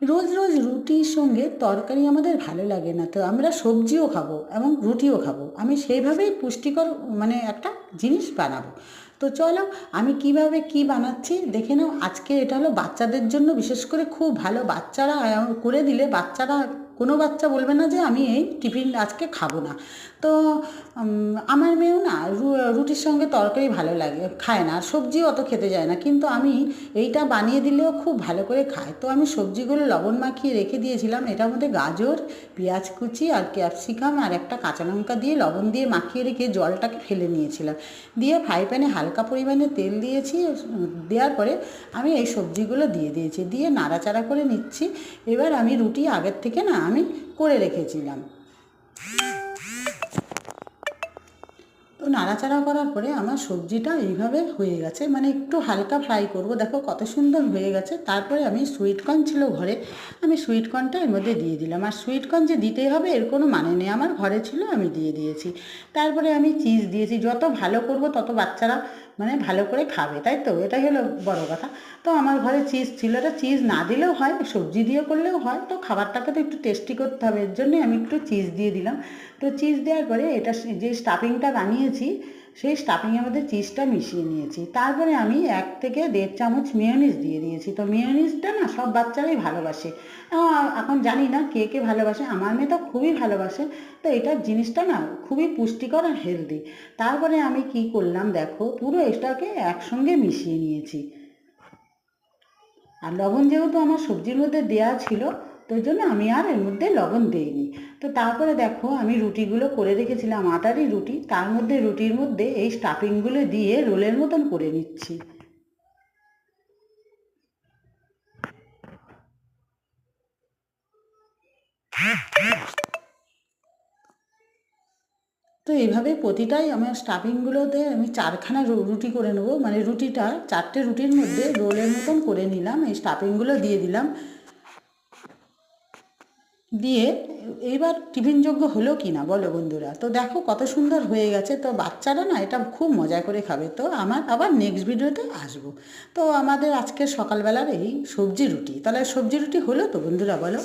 রোজ রোজ রুটির সঙ্গে তরকারি আমাদের ভালো লাগে না, তো আমরা সবজিও খাবো এবং রুটিও খাবো। আমি সেইভাবেই পুষ্টিকর একটা জিনিস বানাবো। তো চলো, আমি কিভাবে কি বানাচ্ছি দেখে নাও। আজকে এটা হলো বাচ্চাদের জন্য, বিশেষ করে খুব ভালো। বাচ্চারা করে দিলে বাচ্চারা, কোনো বাচ্চা বলবে না যে আমি এই টিফিন আজকে খাবো না। তো আমার মেয়েও না রুটির সঙ্গে তরকারি ভালো লাগে, খায় না, আর সবজিও অত খেতে যায় না, কিন্তু আমি এইটা বানিয়ে দিলেও খুব ভালো করে খায়। তো আমি সবজিগুলো লবণ মাখিয়ে রেখে দিয়েছিলাম। এটার মধ্যে গাজর, পেঁয়াজ কুচি আর ক্যাপসিকাম আর একটা কাঁচা লঙ্কা দিয়ে লবণ দিয়ে মাখিয়ে রেখে জলটাকে ফেলে নিয়েছিলাম। দিয়ে ফ্রাই প্যানে হালকা পরিমাণে তেল দিয়েছি। দেওয়ার পরে আমি এই সবজিগুলো দিয়ে দিয়েছি, দিয়ে নাড়াচাড়া করে নিচ্ছি। এবার আমি রুটি আগের থেকে না আমি করে রেখেছিলাম। তো নাড়াচাড়া করার পরে আমার সবজিটা এইভাবে হয়ে গেছে, একটু হালকা ফ্রাই করব। দেখো কত সুন্দর হয়ে গেছে। তারপরে আমি সুইট কর্ন ছিল ঘরে, আমি সুইট কর্নটা এর মধ্যে দিয়ে দিলাম। আর সুইট কর্ন যে দিতেই হবে এর কোনো মানে নেই, আমার ঘরে ছিল আমি দিয়ে দিয়েছি। তারপরে আমি চিজ দিয়েছি। যত ভালো করব তত বাচ্চারা ভালো করে খাবে, তাই তো? এটাই হলো বড় কথা। তো আমার ঘরে চিজ ছিল, এটা চিজ না দিলেও হয়, সবজি দিয়ে করলেও হয়। তো খাবারটাকে তো একটু টেস্টি করতে হবে, এর জন্যই আমি একটু চিজ দিয়ে দিলাম। তো চিজ দেওয়ার পরে এটা যে স্টাফিংটা বানিয়েছি সেই স্টাফিংয়ের মধ্যে চিজটা মিশিয়ে নিয়েছি। তারপরে আমি 1 থেকে 1.5 চামচ মেয়োনিজ দিয়ে দিয়েছি। তো মেয়োনিজটা না সব বাচ্চারাই ভালোবাসে। এখন জানি না কে কে ভালোবাসে, আমার মেয়ে তো খুবই ভালোবাসে। তো এটার জিনিসটা না খুবই পুষ্টিকর আর হেলদি। তারপরে আমি কি করলাম দেখো, পুরো এটাকে একসঙ্গে মিশিয়ে নিয়েছি। আর লবণ যেহেতু আমার সবজির মধ্যে দেয়া ছিল, তো ওই জন্য আমি আর এর মধ্যে লবণ দিইনি। তো তারপরে দেখো আমি রুটিগুলো করে রেখেছিলাম, আটারই রুটি, তার মধ্যে রুটির মধ্যে এই স্টাফিংগুলো দিয়ে রোলের মতন করে নিচ্ছি। তো এইভাবে প্রতিটাই আমার স্টাফিংগুলোতে আমি 4খানা রুটি করে নেবো। রুটিটা 4টে রুটির মধ্যে রোলের মতন করে নিলাম, এই স্টাফিংগুলো দিয়ে দিলাম। দিয়ে এইবার টিফিনযোগ্য হলো কি না বলো বন্ধুরা? তো দেখো কত সুন্দর হয়ে গেছে। তো বাচ্চারা না এটা খুব মজা করে খাবে। তো আমার আবার নেক্সট ভিডিওতে আসবো। তো আমাদের আজকের সকালবেলার এই সবজি রুটি, তাহলে সবজি রুটি হলো তো বন্ধুরা, বলো?